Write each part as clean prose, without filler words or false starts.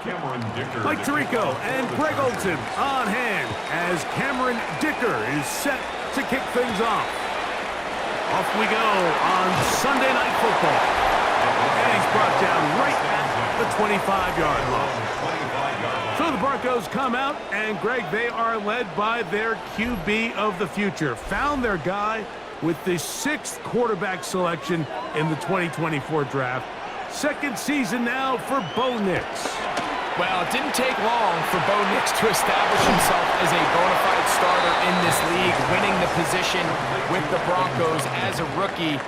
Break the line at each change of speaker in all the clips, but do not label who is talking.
Mike Tirico and Greg Olson on hand as Cameron Dicker is set to kick things off. Off we go on Sunday Night Football. And he's brought down right at the 25-yard line. So the Broncos come out, and Greg, they are led by their QB of the future. Found their guy with the 6th quarterback selection in the 2024 draft. Second season now for Bo Nix.
Well, it didn't take long for Bo Nix to establish himself as a bona fide starter in this league, winning the position with the Broncos as a rookie.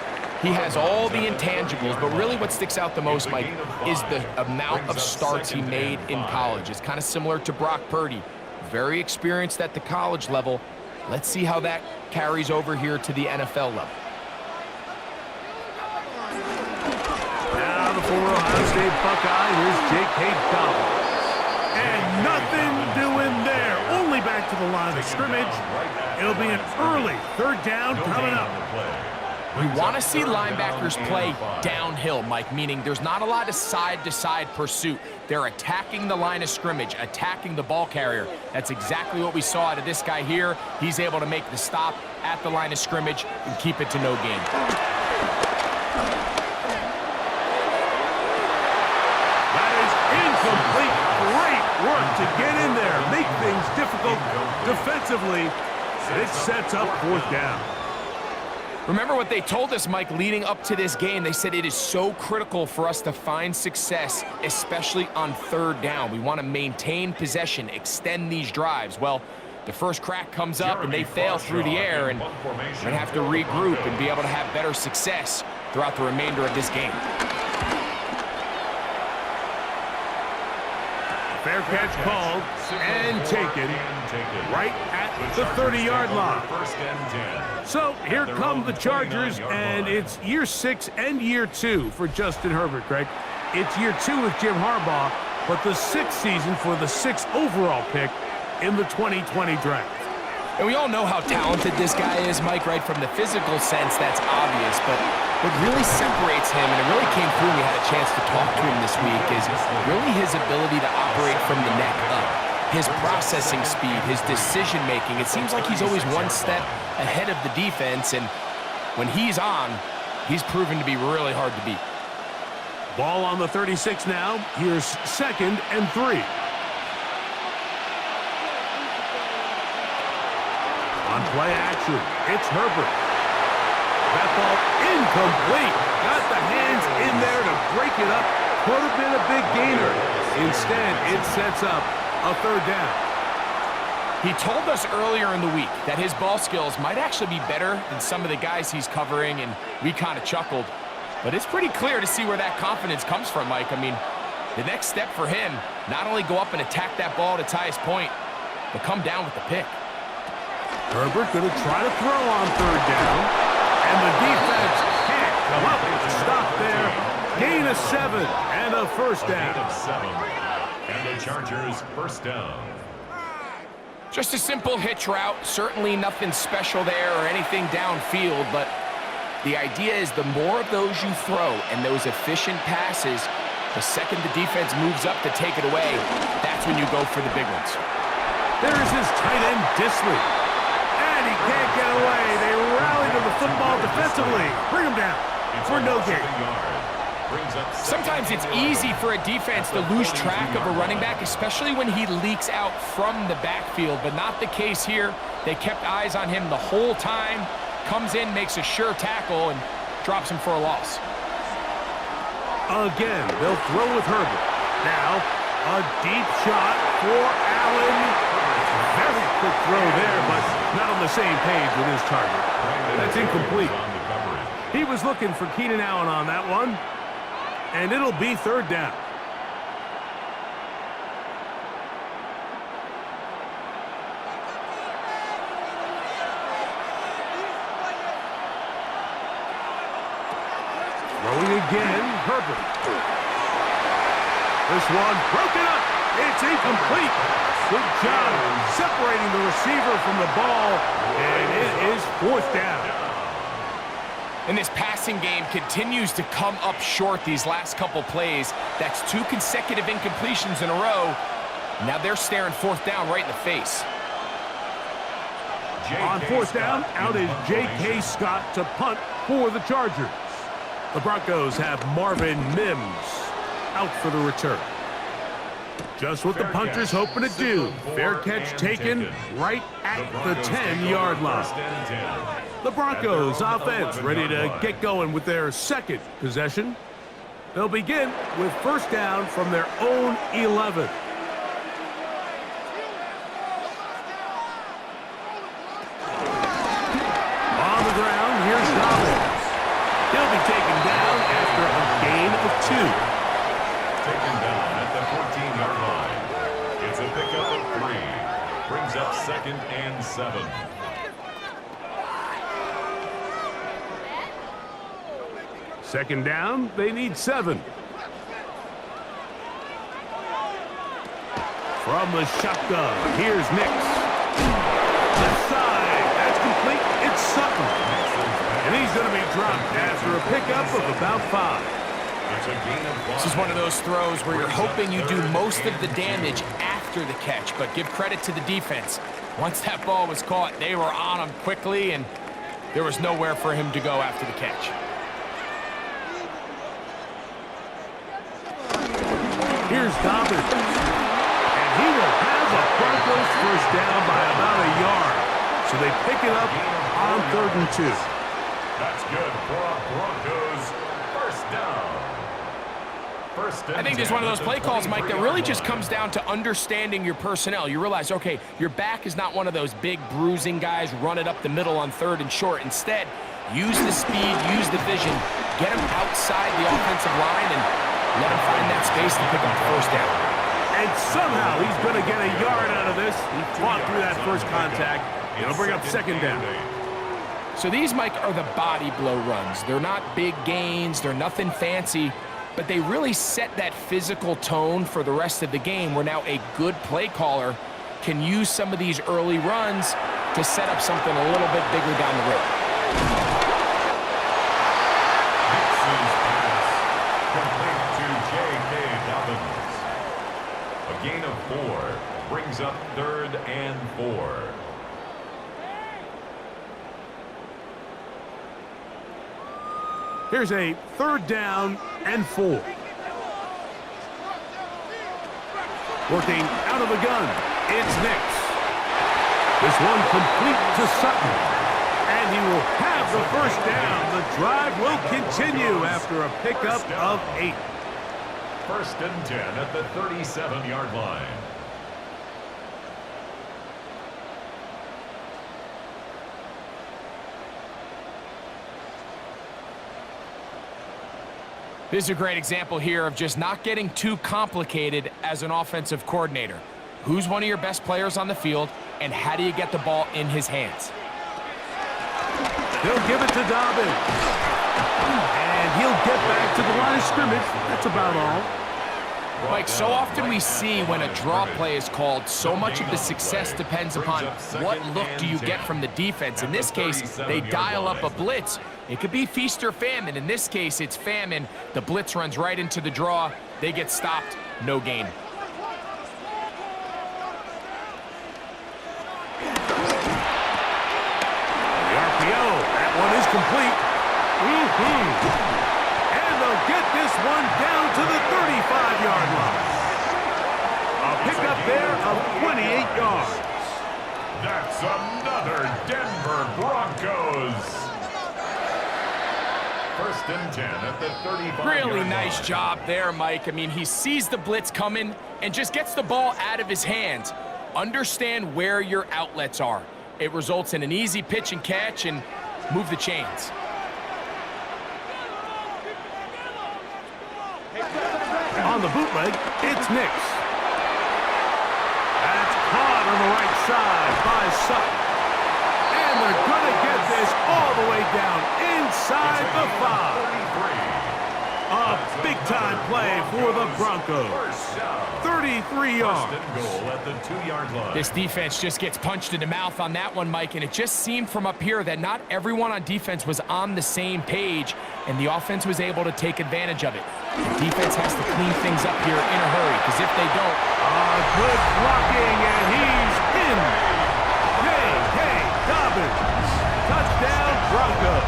He has all the intangibles, but really what sticks out the most, Mike, is the amount of starts he made in college. It's kind of similar to Brock Purdy. Very experienced at the college level. Let's see how that carries over here to the NFL level.
Now the former Ohio State Buckeye, here's J.K. Dobbins. And nothing doing there. Only back to the line of scrimmage. It'll be an early 3rd down coming up.
We want to see linebackers play downhill, Mike, meaning there's not a lot of side-to-side pursuit. They're attacking the line of scrimmage, attacking the ball carrier. That's exactly what we saw out of this guy here. He's able to make the stop at the line of scrimmage and keep it to no gain.
That is incomplete. Great work to get in there, make things difficult defensively. It sets up 4th down.
Remember what they told us, Mike, leading up to this game. They said it is so critical for us to find success, especially on 3rd down. We want to maintain possession, extend these drives. Well, the first crack comes up and they fail through the air, and we're going to have to regroup and be able to have better success throughout the remainder of this game.
Fair catch called and taken right at the 30-yard line. So here come the Chargers, and it's year 6 and year 2 for Justin Herbert, Greg. It's year 2 with Jim Harbaugh, but the 6th season for the 6th overall pick in the 2020 draft.
And we all know how talented this guy is, Mike, right? From the physical sense, that's obvious, but what really separates him, and it really came through, we had a chance to talk to him this week, is really his ability to operate from the neck up. His processing speed, his decision-making. It seems like he's always one step ahead of the defense, and when he's on, he's proven to be really hard to beat.
Ball on the 36 now. Here's 2nd and 3. On play action, it's Herbert. That ball incomplete. Got the hands in there to break it up. Could have been a big gainer. Instead, it sets up a 3rd down.
He told us earlier in the week that his ball skills might actually be better than some of the guys he's covering, and we kind of chuckled. But it's pretty clear to see where that confidence comes from, Mike. I mean, the next step for him, not only go up and attack that ball at its highest point, but come down with the pick.
Herbert going to try to throw on 3rd down, and the defense can't come up with a stop there. Gain of 7 and a 1st down.
And the Chargers 1st down.
Just a simple hitch route, certainly nothing special there or anything downfield, but the idea is the more of those you throw and those efficient passes, the second the defense moves up to take it away, that's when you go for the big ones.
There is his tight end, Disley. And he can't get away. They rally to the football defensively. Bring him down for no gain.
Sometimes it's easy for a defense to lose track of a running back, especially when he leaks out from the backfield, but not the case here. They kept eyes on him the whole time. Comes in, makes a sure tackle, and drops him for a loss.
Again, they'll throw with Herbert. Now, a deep shot for Allen. Very quick throw there, but not on the same page with his target. That's incomplete. He was looking for Keenan Allen on that one, and it'll be 3rd down. Throwing again, Herbert. This one broken up. It's incomplete. Good job separating the receiver from the ball, and it is 4th down.
And this passing game continues to come up short these last couple plays. That's 2 consecutive incompletions in a row. Now they're staring 4th down right in the face.
On 4th down, out is J.K. Scott to punt for the Chargers. The Broncos have Marvin Mims out for the return. Just what the punter's hoping to do. Fair catch taken right at the 10-yard line. The Broncos offense ready to get going with their second possession. They'll begin with 1st down from their own 11. On the ground, here's Dobbins. He'll be taken down after a gain of 2.
Taken down at the 14-yard line. It's a pickup of 3. Brings up 2nd and 7.
Second down, they need 7. From the shotgun, here's Nix. Left side, that's complete. It's Sutton. And he's going to be dropped after a pickup of about 5.
This is one of those throws where you're hoping you do most of the damage after the catch, but give credit to the defense. Once that ball was caught, they were on him quickly, and there was nowhere for him to go after the catch.
Here's Dobbins. And he will have the Broncos 1st down by about a yard. So they pick it up on 3rd and 2.
That's good for a Broncos 1st down.
I think this is one of those play calls, Mike, that really just comes down to understanding your personnel. You realize, okay, your back is not one of those big bruising guys, run it up the middle on 3rd and short. Instead, use the speed, use the vision, get him outside the offensive line, and let him find that space to pick up the 1st down.
And somehow he's going to get a yard out of this. He fought through that first contact. It'll bring up 2nd down.
So these, Mike, are the body blow runs. They're not big gains. They're nothing fancy. But they really set that physical tone for the rest of the game where now a good play caller can use some of these early runs to set up something a little bit bigger down the road.
Nixon's pass complete to J.K. Dobbins. A gain of 4 brings up 3rd and 4.
Here's a 3rd down and 4. Working out of the gun, it's Nix. This one complete to Sutton. And he will have the 1st down. The drive will continue after a pickup of 8.
1st and 10 at the 37-yard line.
This is a great example here of just not getting too complicated as an offensive coordinator. Who's one of your best players on the field, and how do you get the ball in his hands?
He'll give it to Dobbins. And he'll get back to the line of scrimmage. That's about all.
Mike, so often we see when a draw play is called, so much of the success depends upon what look do you get from the defense. In this case, they dial up a blitz. It could be feast or famine. In this case, it's famine. The blitz runs right into the draw. They get stopped. No gain.
The RPO. That one is complete. And they'll get this one down to the 35-yard line. A pickup there of 28 yards.
That's another Denver Broncos. 1st and 10 at the 35-yard line.
Really nice job there, Mike. I mean, he sees the blitz coming and just gets the ball out of his hands. Understand where your outlets are. It results in an easy pitch and catch and move the chains.
On the bootleg, it's Nix. That's caught on the right side by Sutton. And they're going to get this all the way down inside the 5. A big-time play for the Broncos. 33 yards.
Goal at the 2-yard line.
This defense just gets punched in the mouth on that one, Mike, and it just seemed from up here that not everyone on defense was on the same page, and the offense was able to take advantage of it. The defense has to clean things up here in a hurry, because if they don't...
Good blocking, and he's in. J.K. Dobbins. Touchdown, Broncos.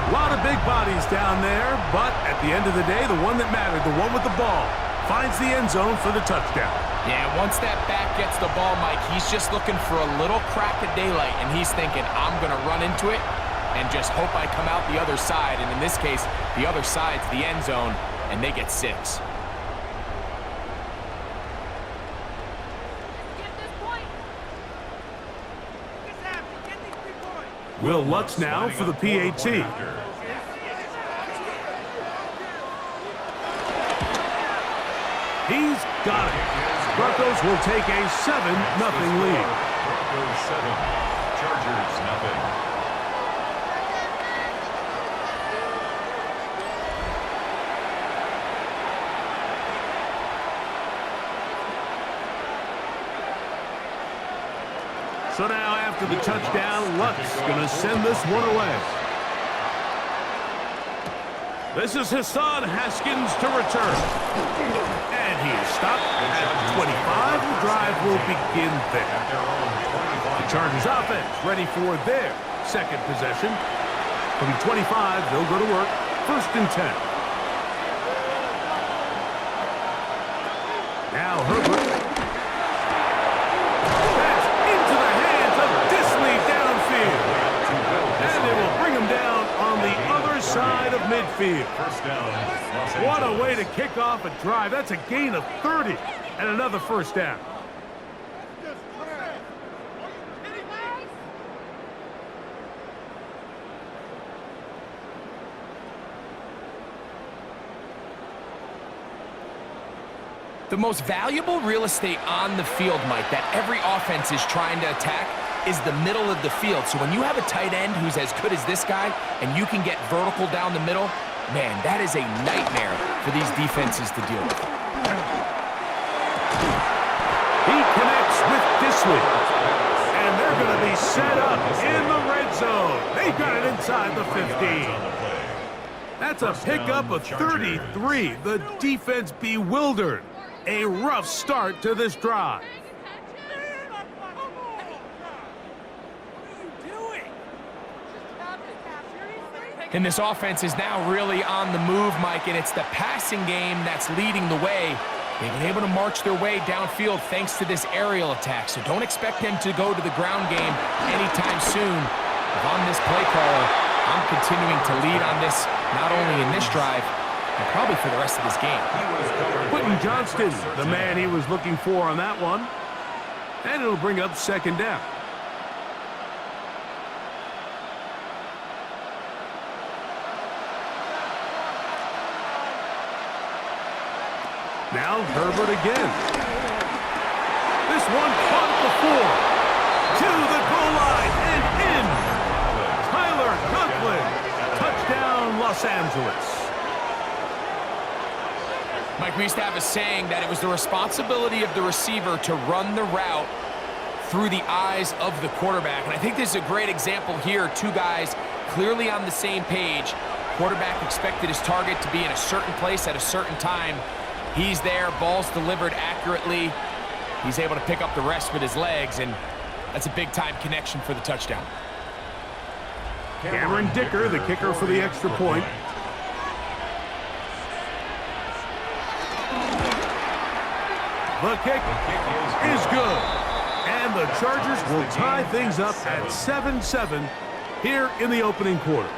A lot of big bodies down there, but at the end of the day, the one that mattered, the one with the ball, finds the end zone for the touchdown.
Yeah, once that back gets the ball, Mike, he's just looking for a little crack of daylight, and he's thinking, I'm going to run into it and just hope I come out the other side. And in this case, the other side's the end zone, and they get 6.
Will Lutz now for the PAT. He's got it. Broncos will take a 7-0 lead.
Broncos 7, Chargers 0.
So now after the touchdown, Lutz going to send this one away. This is Hassan Haskins to return. And he is stopped at 25. The drive will begin there. The Chargers offense ready for their second possession. From 25, they'll go to work. 1st and 10. Now Herbert. That's into the hands of Disley downfield. And they will bring him down on the other side of midfield.
First down, Los
What a
Angeles.
way to kick off a drive. That's a gain of 30 and another first down.
The most valuable real estate on the field, Mike, that every offense is trying to attack is the middle of the field. So when you have a tight end who's as good as this guy and you can get vertical down the middle, man, that is a nightmare for these defenses to deal with.
He connects with Disley. And they're going to be set up in the red zone. They've got it inside the 15. That's a pickup of 33. The defense bewildered. A rough start to this drive.
And this offense is now really on the move, Mike, and it's the passing game that's leading the way. They've been able to march their way downfield thanks to this aerial attack, so don't expect them to go to the ground game anytime soon. If I'm this play caller, I'm continuing to lead on this, not only in this drive, but probably for the rest of this game.
Quentin Johnston, the man he was looking for on that one. And it'll bring up 2nd down. Now Herbert again. This one caught before. To the goal line and in. Tyler Conklin. Touchdown, Los Angeles.
Mike, we used to have a saying that it was the responsibility of the receiver to run the route through the eyes of the quarterback. And I think this is a great example here. 2 guys clearly on the same page. Quarterback expected his target to be in a certain place at a certain time. He's there, ball's delivered accurately. He's able to pick up the rest with his legs, and that's a big-time connection for the touchdown.
Cameron Dicker, the kicker for the extra point. The kick is good. And the Chargers will tie things up at 7-7 here in the opening quarter.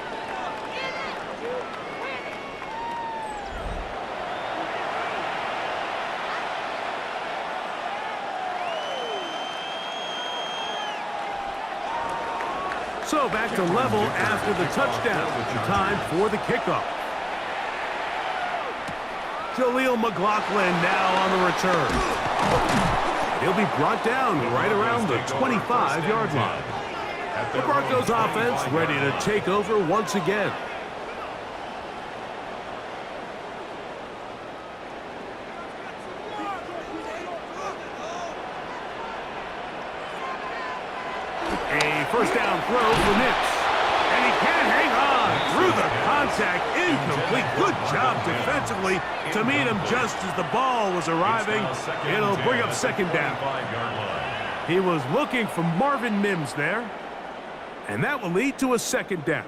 So back to level after the touchdown. Time for the kickoff. Jaleel McLaughlin now on the return. He'll be brought down right around the 25-yard line. The Broncos offense ready to take over once again. first down throw for Nips. And he can't hang on through the contact. Incomplete. Good job defensively to meet him just as the ball was arriving. It'll bring up second down. He was looking for Marvin Mims there. And that will lead to a second down.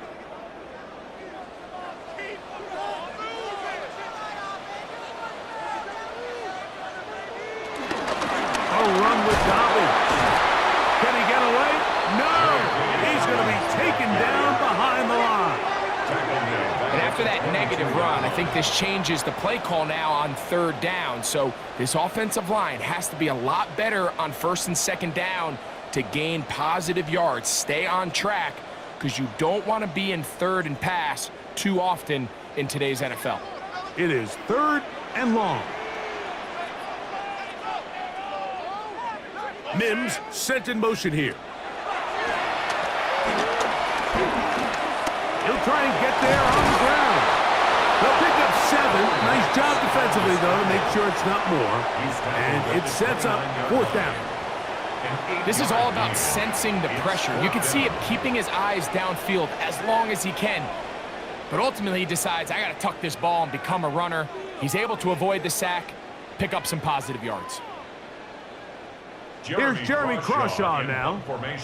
A run with Dobbins. Can he get away? No! He's going to be taken down behind the line.
And after that negative run, I think this changes the play call now on third down. So this offensive line has to be a lot better on first and second down to gain positive yards. Stay on track because you don't want to be in third and pass too often in today's NFL.
It is third and long. Mims sent in motion here. He'll try and get there on the ground. They'll pick up 7. Nice job defensively, though, to make sure it's not more. And it sets up fourth down.
This is all about sensing the pressure. You can see him keeping his eyes downfield as long as he can. But ultimately, he decides, I got to tuck this ball and become a runner. He's able to avoid the sack, pick up some positive yards.
Here's Jeremy Crawshaw now.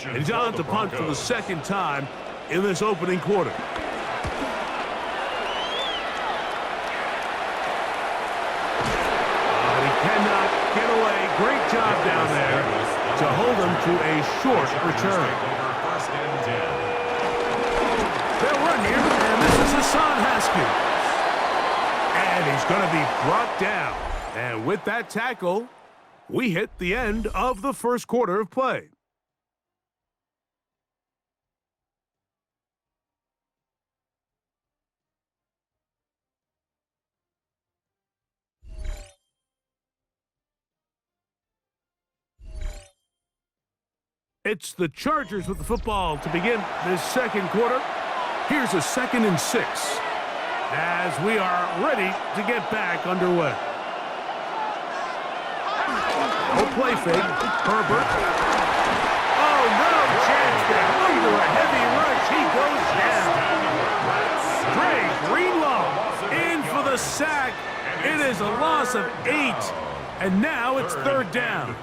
And he's on to punt for the second time in this opening quarter. But he cannot get away. Great job down there to hold him to a short return. They'll run here, and this is Hassan Haskins. And he's going to be brought down. And with that tackle, we hit the end of the first quarter of play. It's the Chargers with the football to begin this second quarter. Here's a 2nd and 6 as we are ready to get back underway. No play fake. Herbert. Oh, no chance there. Under a heavy rush, he goes down. Dre Greenlaw in for the sack. It is a loss of 8. And now it's third down.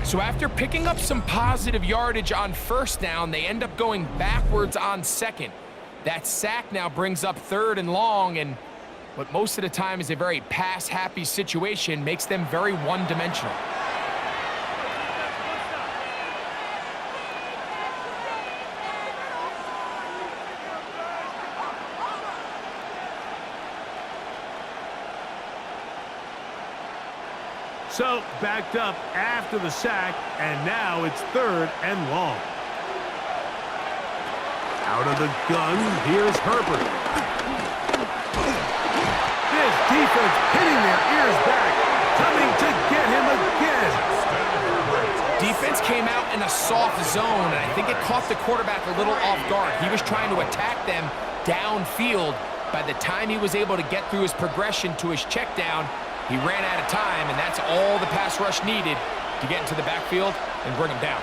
So after picking up some positive yardage on first down, they end up going backwards on second. That sack now brings up third and long, and what most of the time is a very pass-happy situation makes them very one-dimensional.
So backed up after the sack, and now it's third and long. Out of the gun, here's Herbert. This defense hitting their ears back, coming to get him again.
Defense came out in a soft zone, and I think it caught the quarterback a little off guard. He was trying to attack them downfield. By the time he was able to get through his progression to his check down, he ran out of time, and that's all the pass rush needed to get into the backfield and bring him down.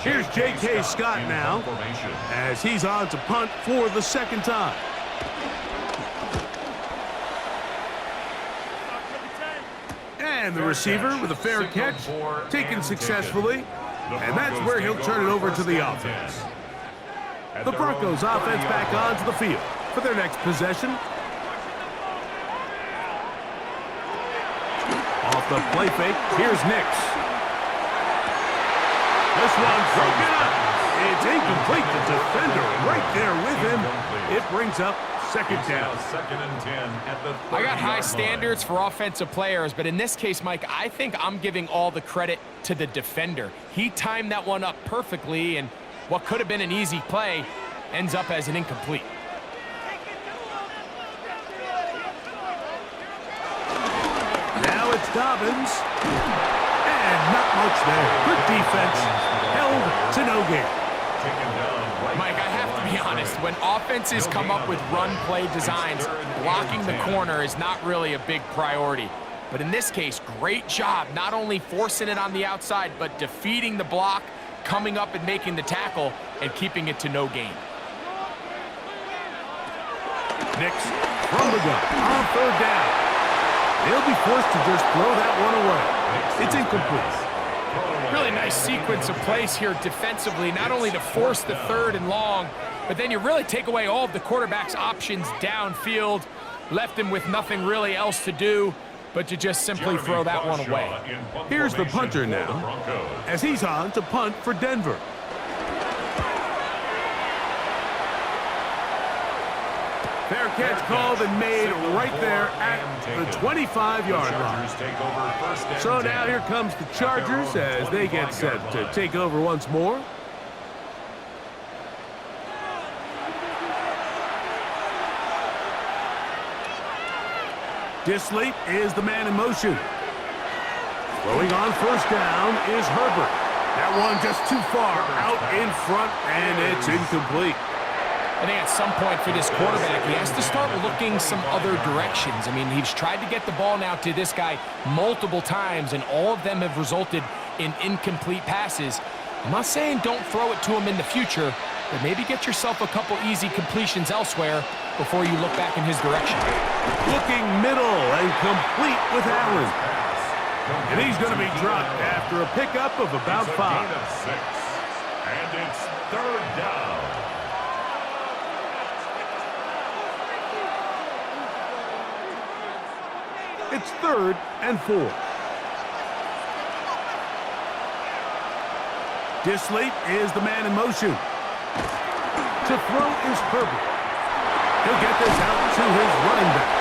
Here's J.K. Scott now as he's on to punt for the second time. And the receiver with a fair catch, taken successfully. And that's where he'll turn it over to the offense. The Broncos offense back onto the field for their next possession. Off the play fake, here's Nix. This one's broken up. It's incomplete. The defender right there with him. It brings up second down.
I got high standards for offensive players, but in this case, Mike, I think I'm giving all the credit to the defender. He timed that one up perfectly, and what could have been an easy play ends up as an incomplete.
Now it's Dobbins. And not much there. Good defense. Held to no gain.
Mike, I have to be honest. When offenses come up with run play designs, blocking the corner is not really a big priority. But in this case, great job not only forcing it on the outside, but defeating the block, coming up and making the tackle, and keeping it to no gain.
Nix from the gun on third down. They'll be forced to just throw that one away. It's incomplete.
Really nice sequence of plays here defensively, not only to force the third and long, but then you really take away all of the quarterback's options downfield, left him with nothing really else to do but to just simply throw that one away.
Here's the punter now, as he's on to punt for Denver. Fair catch called and made right there at the 25-yard line. So now here comes the Chargers as they get set to take over once more. Disley is the man in motion. Throwing on first down is Herbert. That one just too far out in front, and it's incomplete.
I think at some point for this quarterback, he has to start looking some other directions. I mean, he's tried to get the ball now to this guy multiple times, and all of them have resulted in incomplete passes. I'm not saying don't throw it to him in the future, but maybe get yourself a couple easy completions elsewhere before you look back in his direction.
Looking middle and complete with Allen. And he's going to be dropped after a pickup of about 5.
And it's third down.
It's 3rd and 4. Disley is the man in motion. To throw is Herbert. He'll get this out to his running back.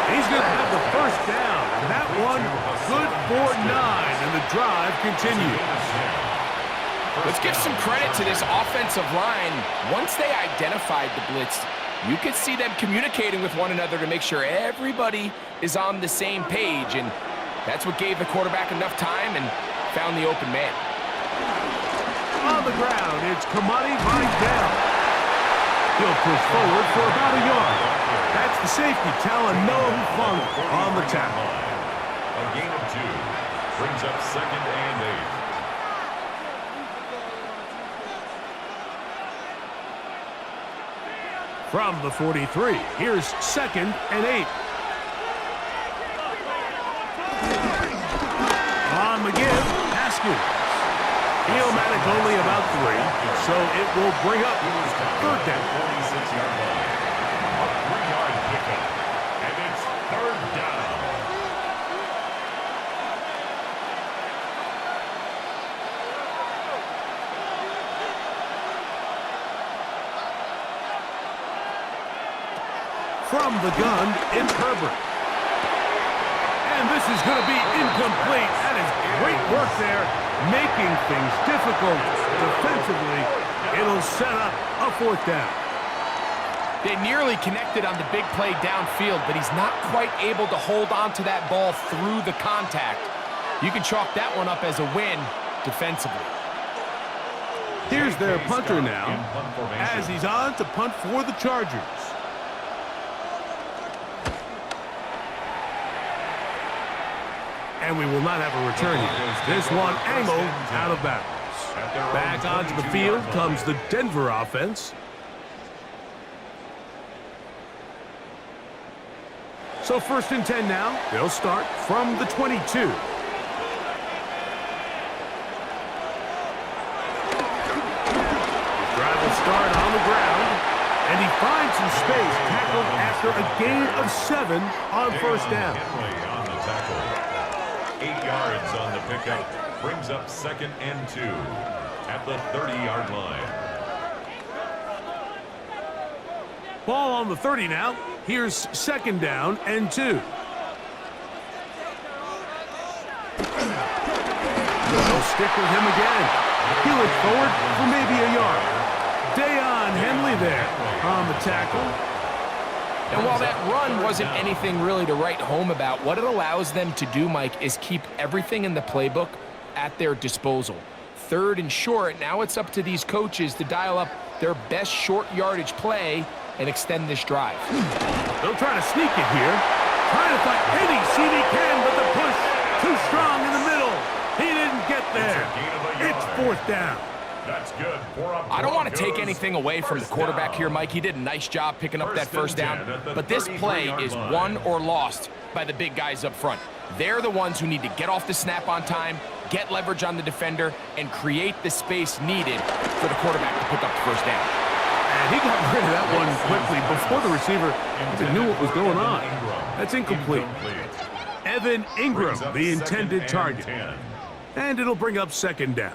He's going to have the first down, and that one good for 9, and the drive continues.
Let's give some credit to this offensive line. Once they identified the blitz, you could see them communicating with one another to make sure everybody is on the same page, and that's what gave the quarterback enough time and found the open man.
On the ground, it's Kamani Vidal. He'll push forward for about a yard. That's the safety telling Noah Funk on the tackle.
A gain of 2 brings up 2nd and 8.
From the 43, here's 2nd and 8. On the give, Haskins. Neomatic only about 3, so it will bring up 3rd down.
46-yard line. A 3-yard pickup, and it's 3rd down.
From the gun, it's Herbert. And this is going to be incomplete. That is great work there, making things difficult defensively. It'll set up a 4th down.
They nearly connected on the big play downfield, but he's not quite able to hold on to that ball through the contact. You can chalk that one up as a win defensively.
Here's their punter now, as he's on to punt for the Chargers. And we will not have a return here. This one angled out of bounds. Back onto the field comes the Denver offense. So 1st and 10 now. They'll start from the 22. Drive will start on the ground. And he finds some space, tackled after a gain of 7 on 1st down.
8 yards on the pickup, brings up 2nd and 2 at the 30-yard line.
Ball on the 30 now. Here's 2nd down and 2. They'll stick with him again. He looked forward for maybe a yard. Deion Henley there on the tackle.
And while that run wasn't anything really to write home about, what it allows them to do, Mike, is keep everything in the playbook at their disposal. 3rd and short, now it's up to these coaches to dial up their best short yardage play and extend this drive.
They'll try to sneak it here. Trying to find any seed he can, but the push too strong in the middle. He didn't get there. It's fourth down.
That's good.
I don't want to take anything away from the quarterback here, Mike. He did a nice job picking up that first down. But this play is won or lost by the big guys up front. They're the ones who need to get off the snap on time, get leverage on the defender, and create the space needed for the quarterback to pick up the first down.
And he got rid of that one quickly before the receiver even knew what was going on. That's incomplete. Evan Ingram, the intended target. And it'll bring up second down.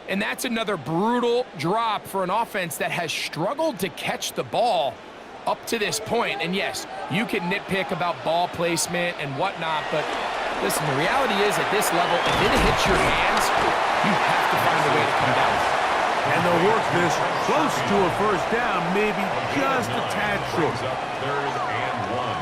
And that's another brutal drop for an offense that has struggled to catch the ball up to this point. And yes, you can nitpick about ball placement and whatnot, but listen, the reality is at this level, if it hits your hands, you have to find a way to come down.
And they'll work this close to a first down, maybe just a tad short.
Third and 1.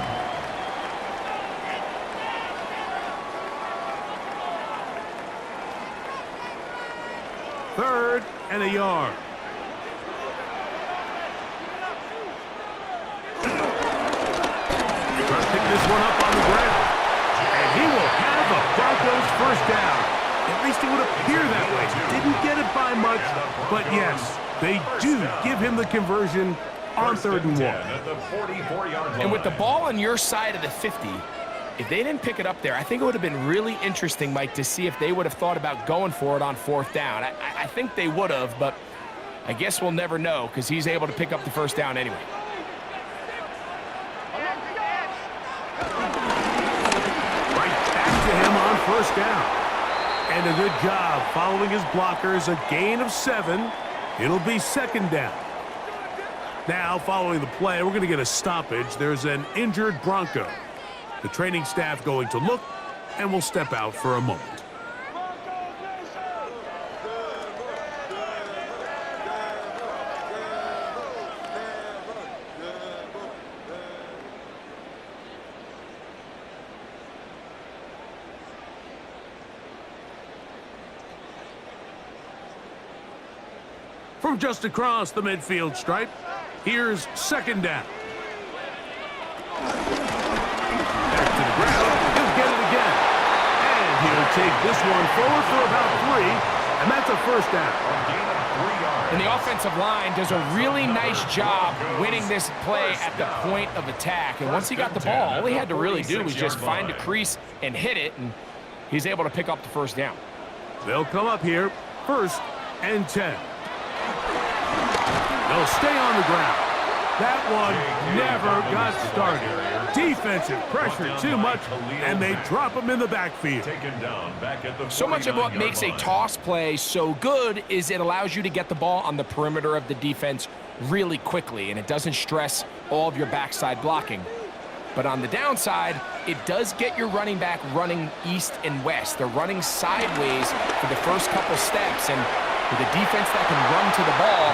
Third and a yard. Trying to pick this one up on the ground. And he will have a Broncos first down. At least it would appear that way. Didn't get it by much, but yes, they do give him the conversion on third and 1.
At the 44-yard line.
And with the ball on your side of the 50, if they didn't pick it up there, I think it would have been really interesting, Mike, to see if they would have thought about going for it on fourth down. I think they would have, but I guess we'll never know because he's able to pick up the first down anyway.
Right back to him on first down. And a good job following his blockers, a gain of 7. It'll be second down. Now, following the play, we're going to get a stoppage. There's an injured Bronco. The training staff going to look, and we'll step out for a moment. From just across the midfield stripe, here's second down. Back to the ground, he'll get it again. And he'll take this one forward for about 3, and that's a first down.
And the offensive line does a really nice job winning this play at the point of attack. And once he got the ball, all he had to really do was just find a crease and hit it, and he's able to pick up the first down.
They'll come up here, first and 10. They'll stay on the ground. That one never got started. Defensive pressure too much, and they drop him in the backfield.
So much of what makes a toss play so good is it allows you to get the ball on the perimeter of the defense really quickly, and it doesn't stress all of your backside blocking. But on the downside, it does get your running back running east and west. They're running sideways for the first couple steps, and with a defense that can run to the ball,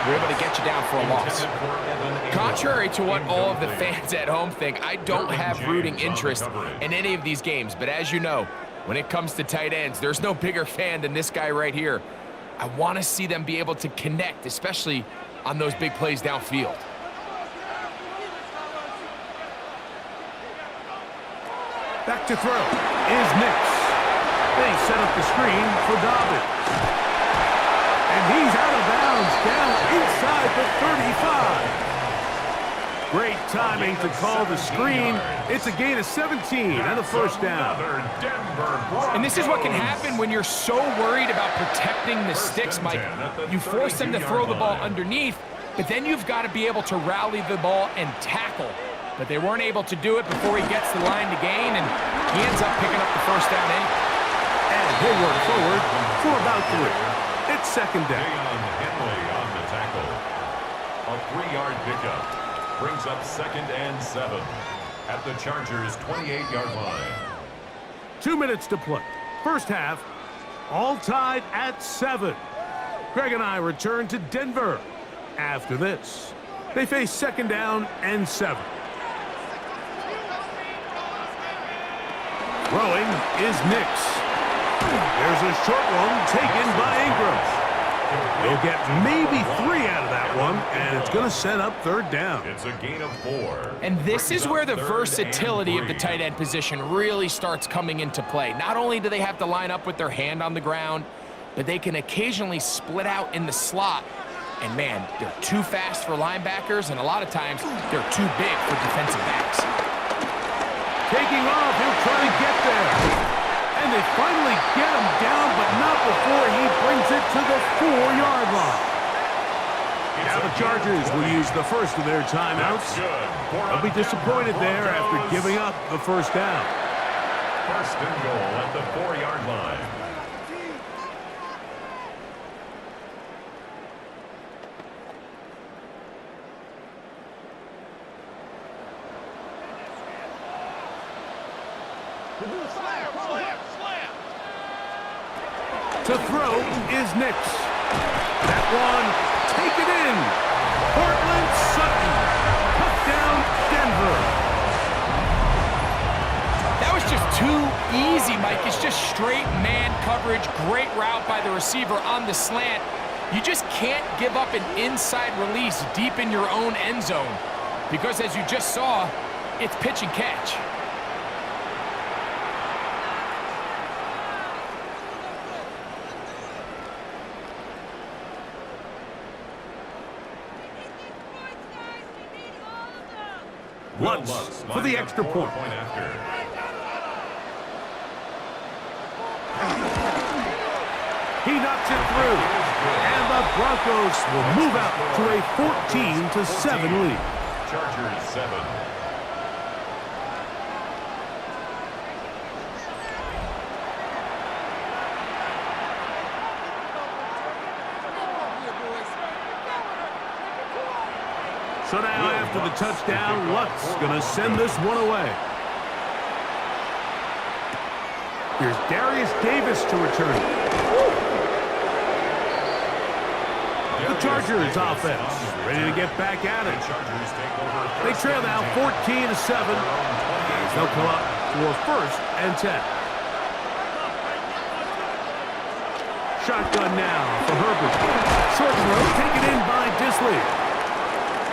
they're able to get you down for a loss. Contrary to what all of the fans at home think, I don't have rooting interest in any of these games. But as you know, when it comes to tight ends, there's no bigger fan than this guy right here. I want to see them be able to connect, especially on those big plays downfield.
Back to throw is Nix. They set up the screen for Dobbins. And he's out of bounds, down inside the 35. Great timing to call the screen. It's a gain of 17 and a first down.
And this is what can happen when you're so worried about protecting the sticks, Mike. You force them to throw the ball underneath, but then you've got to be able to rally the ball and tackle. But they weren't able to do it before he gets the line to gain, and he ends up picking up the first down anyway.
And he'll work forward for about 3. It's second down.
Henley on the tackle. A 3-yard pickup brings up second and 7 at the Chargers' 28-yard line.
2 minutes to play. First half, all tied at 7. Greg and I return to Denver after this. They face second down and 7. Throwing is Nix. There's a short one taken by Ingram. They'll get maybe 3 out of that one, and it's going to set up third down.
It's a gain of 4.
And this is where the versatility of the tight end position really starts coming into play. Not only do they have to line up with their hand on the ground, but they can occasionally split out in the slot. And man, they're too fast for linebackers, and a lot of times they're too big for defensive backs.
Taking off, he'll try to get there. And they finally get him down, but not before he brings it to the 4-yard line. Now the Chargers will use the first of their timeouts. They'll be disappointed there after giving up the first down.
First and goal at the 4-yard line.
To throw is Nix. That one, taken in. Portland Sutton. Touchdown, Denver.
That was just too easy, Mike. It's just straight man coverage. Great route by the receiver on the slant. You just can't give up an inside release deep in your own end zone. Because as you just saw, it's pitch and catch.
Lutz for the extra point. He knocks it through. And the Broncos will move out to a 14-7 lead.
Chargers 7.
So now after the touchdown, Lutz going to send this one away. Here's Darius Davis to return. The Chargers offense ready to get back at it. They trail now 14-7. They'll come up for first and 10. Shotgun now for Herbert. Short throw taken in by Disley.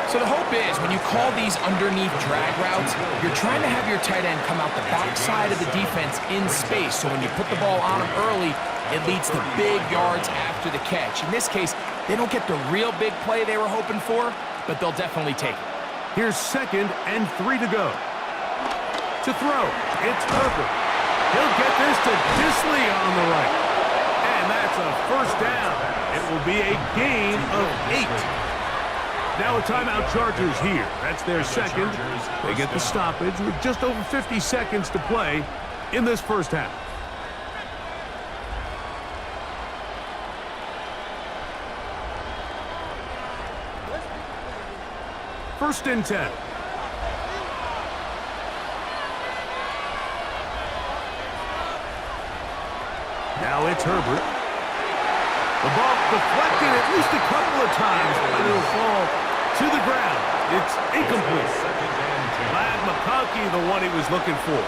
So the hope is when you call these underneath drag routes, you're trying to have your tight end come out the backside of the defense in space. So when you put the ball on him early, it leads to big yards after the catch. In this case, they don't get the real big play they were hoping for, but they'll definitely take it.
Here's 2nd and 3 to go. To throw, it's Herbert. He'll get this to Disley on the right. And that's a first down. It will be a gain of 8. Now a timeout Chargers here. That's their second. They get the stoppage with just over 50 seconds to play in this first half. First and 10. Now it's Herbert. The ball deflected at least a couple of times, but it'll fall to the ground. It's incomplete. Vlad McConkey, the one he was looking for.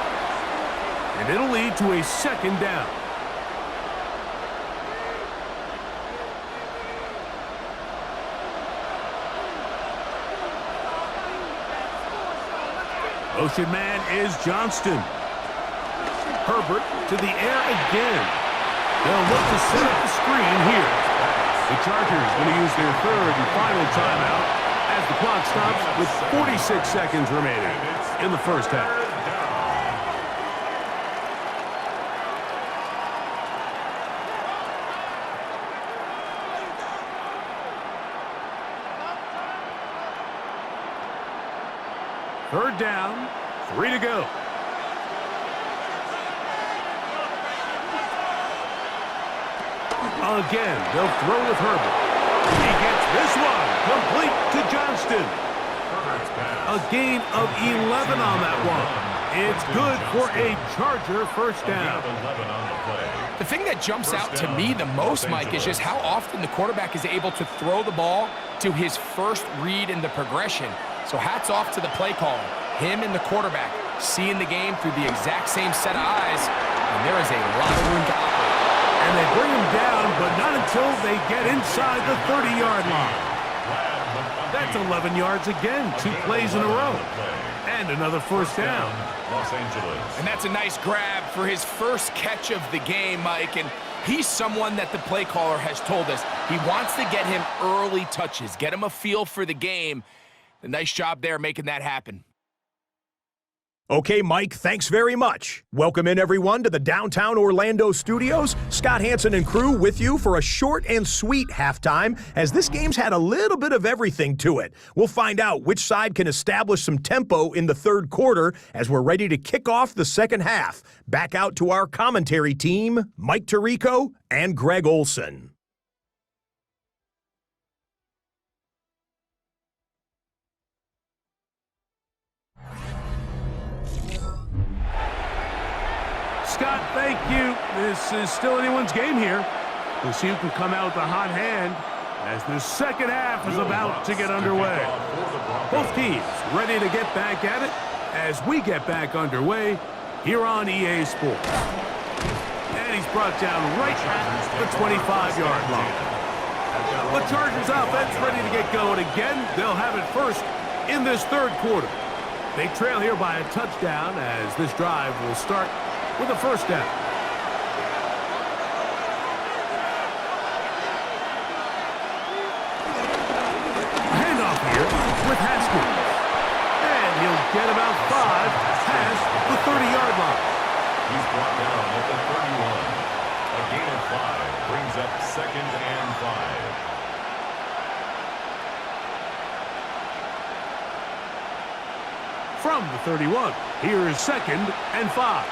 And it'll lead to a second down. Motion man is Johnston. Herbert to the air again. They'll look to set up the screen here. The Chargers going to use their third and final timeout as the clock stops with 46 seconds remaining in the first half. Third down, 3 to go. Again, they'll throw with Herbert. He gets this one complete to Johnston. A gain of 11 on that one. It's good for a Charger first down.
The thing that jumps out to me the most, Mike, is just how often the quarterback is able to throw the ball to his first read in the progression. So hats off to the play caller. Him and the quarterback seeing the game through the exact same set of eyes, and there is a lot of room to operate.
And they bring him down, but not until they get inside the 30-yard line. That's 11 yards again, 2 plays in a row. And another first down.
Los Angeles.
And that's a nice grab for his first catch of the game, Mike. And he's someone that the play caller has told us he wants to get him early touches, get him a feel for the game. A nice job there making that happen.
Okay, Mike, thanks very much. Welcome in, everyone, to the downtown Orlando studios. Scott Hansen and crew with you for a short and sweet halftime, as this game's had a little bit of everything to it. We'll find out which side can establish some tempo in the third quarter as we're ready to kick off the second half. Back out to our commentary team, Mike Tirico and Greg Olson.
Scott, thank you. This is still anyone's game here. We'll see who can come out with a hot hand as the second half is about to get underway. Both teams ready to get back at it as we get back underway here on EA Sports. And he's brought down right at the 25-yard line. The Chargers offense ready to get going again. They'll have it first in this third quarter. They trail here by a touchdown as this drive will start with a first down. Handoff here with Haskins. And he'll get about 5 past the 30-yard line.
He's brought down at the 31. A gain of 5 brings up 2nd and 5.
From the 31, here is 2nd and 5.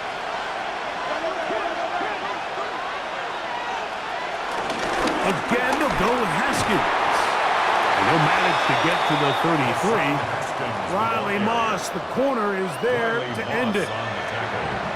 Again, they'll go with Haskins. And he'll manage to get to the 33. Riley Moss, the corner, is there to end it.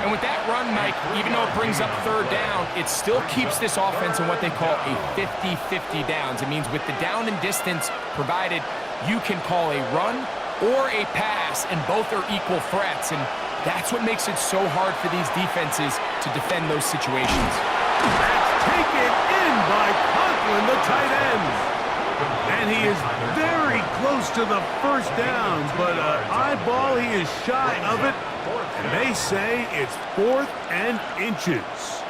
And with that run, Mike, even though it brings up third down, it still keeps this offense in what they call a 50-50 downs. It means with the down and distance provided, you can call a run or a pass, and both are equal threats. And that's what makes it so hard for these defenses to defend those situations.
That's taken in by Conklin, the tight end. And he is very close to the first down, but eyeball, he is shy of it. And they say it's 4th and inches.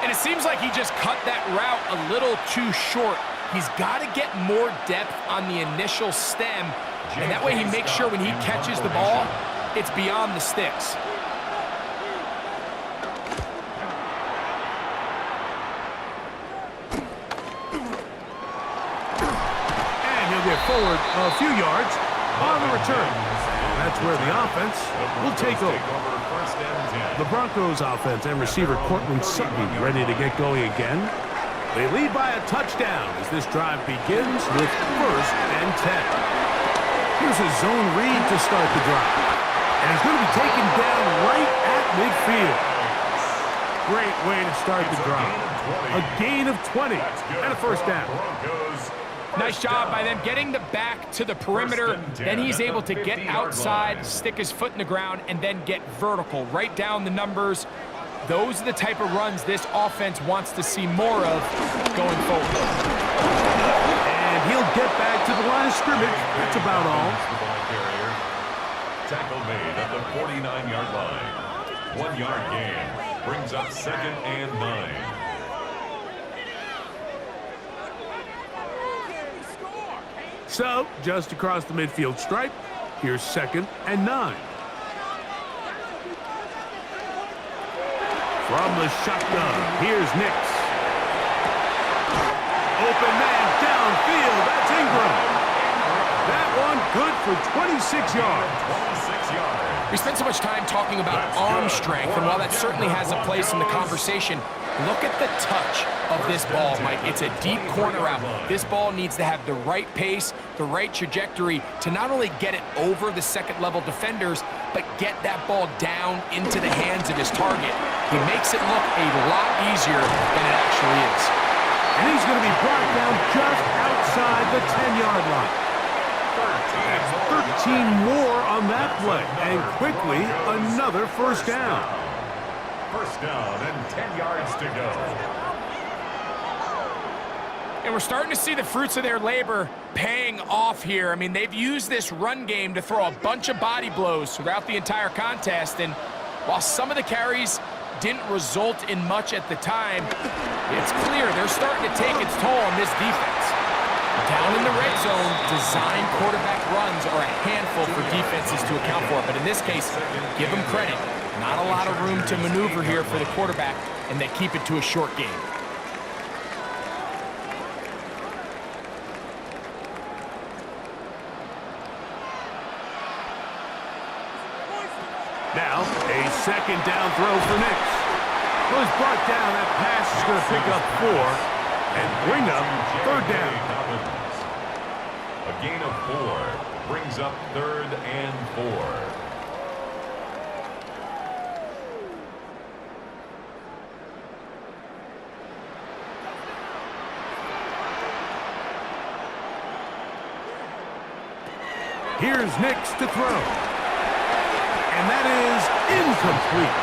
And it seems like he just cut that route a little too short. He's got to get more depth on the initial stem, and that way he makes sure when he catches the ball, it's beyond the sticks.
Get forward a few yards on the return. That's where the offense will take over. The Broncos offense and receiver Cortland Sutton ready to get going again. They lead by a touchdown as this drive begins with 1st and 10. Here's a zone read to start the drive. And he's going to be taken down right at midfield. Great way to start the drive. A gain of 20 and a first down.
Nice job by them getting the back to the perimeter. Then he's able to get outside, stick his foot in the ground, and then get vertical, right down the numbers. Those are the type of runs this offense wants to see more of going forward.
And he'll get back to the line of scrimmage. That's about all.
Tackle made at the 49-yard line. 1-yard gain brings up 2nd and 9.
So, just across the midfield stripe, here's 2nd and 9. From the shotgun, here's Nix. Open man downfield, that's Ingram. That one good for 26 yards.
26 yards.
We spent so much time talking about arm strength, and while that certainly has a place in the conversation, look at the touch of this ball, Mike. It's a deep corner out. This ball needs to have the right pace, the right trajectory to not only get it over the second-level defenders, but get that ball down into the hands of his target. He makes it look a lot easier than it actually is.
And he's going to be brought down just outside the 10-yard line. 13 more on that play, and quickly another first down.
First down and 10 yards to go.
And we're starting to see the fruits of their labor paying off here. I mean, they've used this run game to throw a bunch of body blows throughout the entire contest. And while some of the carries didn't result in much at the time, it's clear they're starting to take its toll on this defense. Down in the red zone, design quarterback runs are a handful for defenses to account for. But in this case, give them credit. Not a lot of room to maneuver here for the quarterback, and they keep it to a short game.
Now, a second down throw for Nix. Well, he's brought down. That pass is going to pick up 4 and bring up third down.
A gain of 4 brings up 3rd and 4.
Here's Nix to throw. And that is incomplete.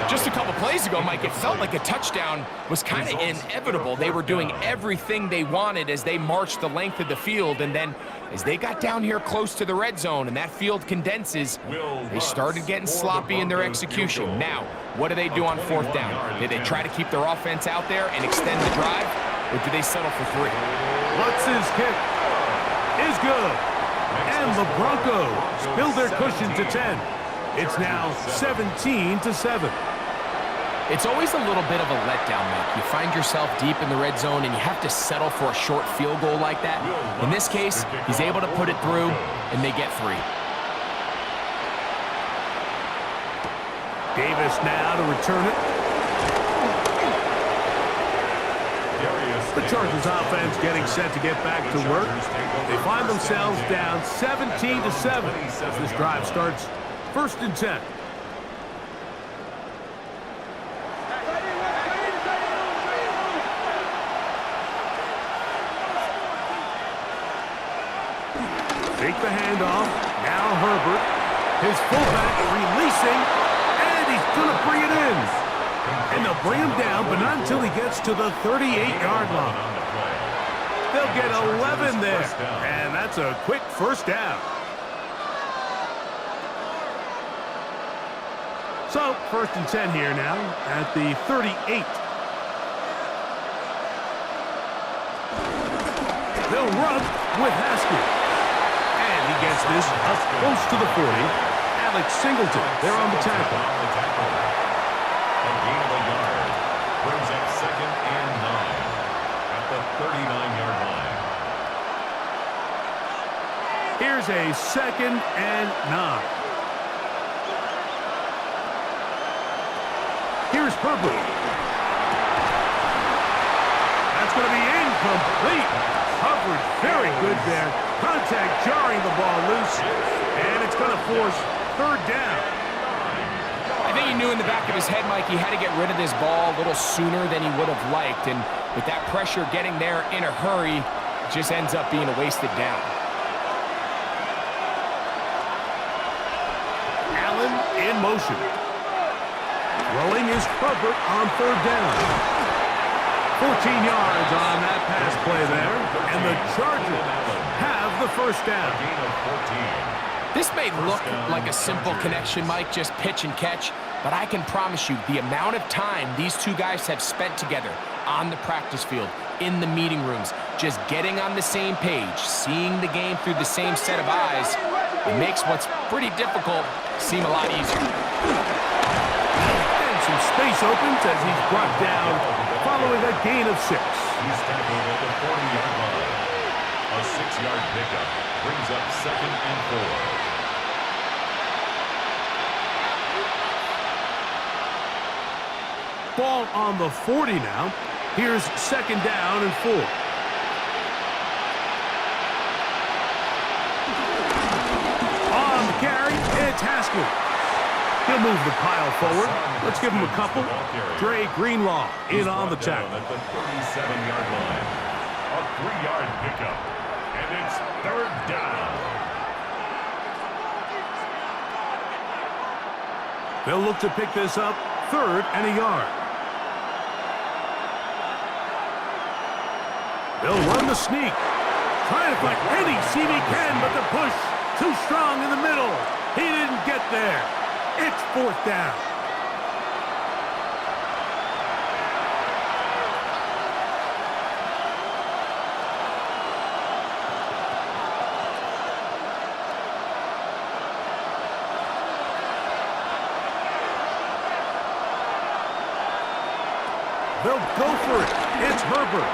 Just a couple plays ago, Mike, it felt like a touchdown was kind of inevitable. They were doing everything they wanted as they marched the length of the field, and then as they got down here close to the red zone and that field condenses, they started getting sloppy in their execution. Now, what do they do on 4th down? Did they try to keep their offense out there and extend the drive, or do they settle for 3?
What's his kick? Is good. And the Broncos build their cushion to 10. It's now 17-7.
It's always a little bit of a letdown, Mike. You find yourself deep in the red zone and you have to settle for a short field goal like that. In this case, he's able to put it through, and they get 3.
Davis now to return it. The Chargers offense getting set to get back to work. They find themselves down 17-7 as this drive starts 1st and 10. Take the handoff. Now Herbert. His fullback releasing, and he's going to bring it in. And they'll bring him down, but not until he gets to the 38-yard line. They'll get 11 there, and that's a quick first down. So, 1st and 10 here now at the 38. They'll run with Haskell. And he gets this up close to the 40. Alex Singleton, they're on the tackle.
A gain of a yard brings up 2nd and 9 at the 39-yard line.
Here's a 2nd and 9. Here's Herbert. That's going to be incomplete. Covered very good there. Contact jarring the ball loose, and it's going to force 3rd down.
I think he knew in the back of his head, Mike, he had to get rid of this ball a little sooner than he would have liked. And with that pressure getting there in a hurry, it just ends up being a wasted down.
Allen in motion. Throwing is Herbert on 3rd down. 14 yards on that pass play there. And the Chargers have the 1st down.
Gain of 14.
This may look like a simple connection, Mike, just pitch and catch, but I can promise you the amount of time these two guys have spent together on the practice field, in the meeting rooms, just getting on the same page, seeing the game through the same set of eyes, it makes what's pretty difficult seem a lot easier.
And some space opens as he's brought down following a gain of 6.
He's tackled at the 40-yard line. A 6-yard pickup brings up 2nd and 4.
Ball on the 40 now. Here's 2nd down and 4. On the carry, it's Haskell. He'll move the pile forward. Let's give him a couple. Dre Greenlaw in on the tackle.
At the 37-yard line. A 3-yard pickup. And it's 3rd down.
They'll look to pick this up 3rd and a yard. They'll run the sneak. Trying to find any seam he can, but the push too strong in the middle. He didn't get there. It's fourth down. They'll go for it. It's Herbert.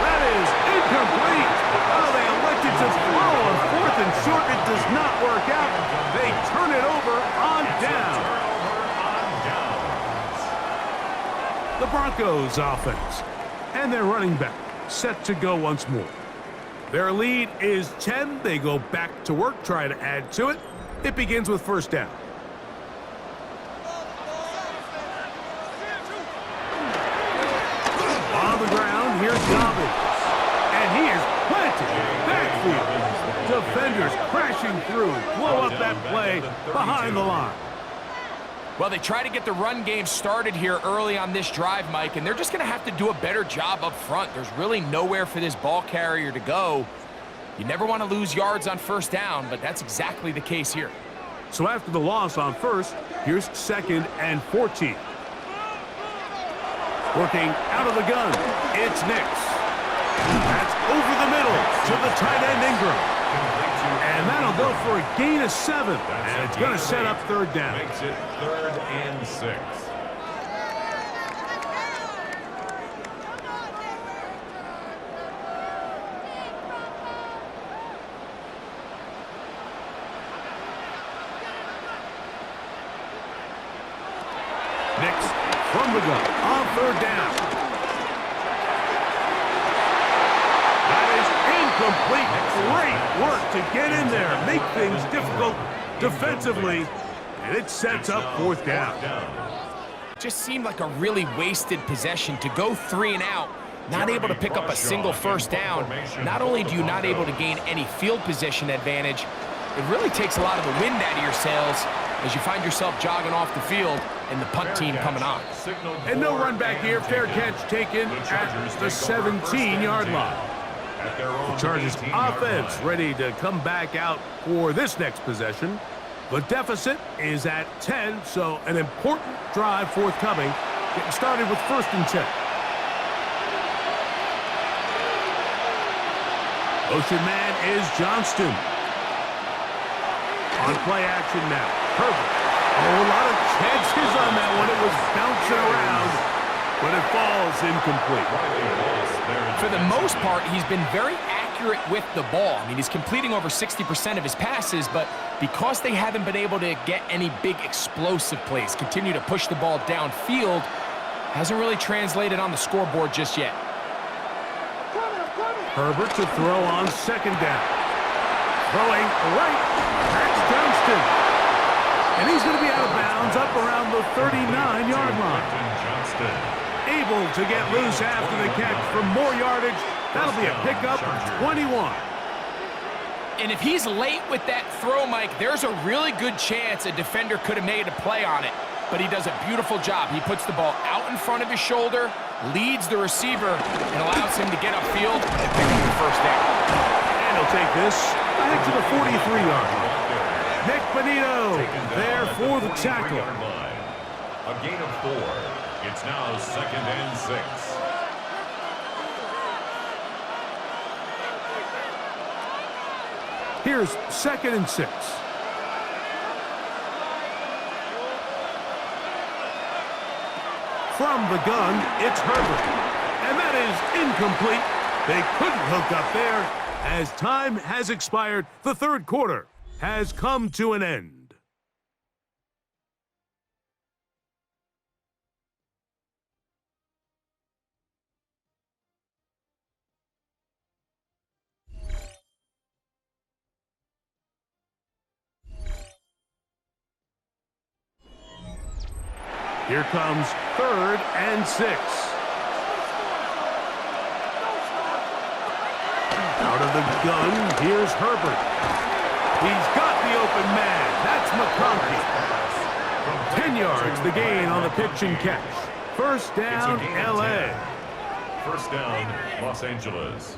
That is incomplete. Oh, they elected to throw on fourth and short. It does not work out. They turn it over on down. The Broncos offense. And their running back set to go once more. Their lead is 10. They go back to work, try to add to it. It begins with first down. On the ground, here's Dobbins. And he is planted backfield. Defenders crashing through. Blow up that play behind the line.
Well, they try to get the run game started here early on this drive, Mike, and they're just going to have to do a better job up front. There's really nowhere for this ball carrier to go. You never want to lose yards on first down, but that's exactly the case here.
So after the loss on first, here's 2nd and 14. Working out of the gun, it's Nix. That's over the middle to the tight end Ingram. And that'll go for a gain of 7. And it's going to set up third down.
Makes it 3rd and 6.
Nix from the gun on third down. That is incomplete. Great work to get in there, make things difficult defensively, and it sets up fourth down.
Just seemed like a really wasted possession to go 3 and out, not able to pick up a single first down. Not only do you not able to gain any field position advantage, it really takes a lot of the wind out of your sails as you find yourself jogging off the field and the punt team coming on.
And no run back here. Fair catch taken at the 17-yard line. The Chargers offense ready to come back out for this next possession. The deficit is at 10, so an important drive forthcoming. Getting started with 1st and 10. Motion man is Johnston. On play action now. Herbert. Oh, a lot of chances on that one. It was bouncing around, but it falls incomplete.
For the most part, he's been very accurate with the ball. I mean, he's completing over 60% of his passes, but because they haven't been able to get any big explosive plays, continue to push the ball downfield, hasn't really translated on the scoreboard just yet.
Herbert to throw on 2nd down. Throwing right. That's Johnston. And he's going to be out of bounds up around the 39-yard line. Able to get loose after the catch for more yardage. That'll be a pickup of 21.
And if he's late with that throw, Mike, there's a really good chance a defender could have made a play on it. But he does a beautiful job. He puts the ball out in front of his shoulder, leads the receiver, and allows him to get upfield and pick up the first down.
And he'll take this back to the 43-yard line. Nick Benito there for the tackle.
A gain of 4. It's now 2nd and 6.
Here's 2nd and 6. From the gun, it's Herbert. And that is incomplete. They couldn't hook up there. As time has expired, the 3rd quarter has come to an end. Here comes 3rd and 6. Out of the gun, here's Herbert. He's got the open man. That's McConkey. 10 yards the gain on the pitch and catch. First down, L.A.
First down, Los Angeles.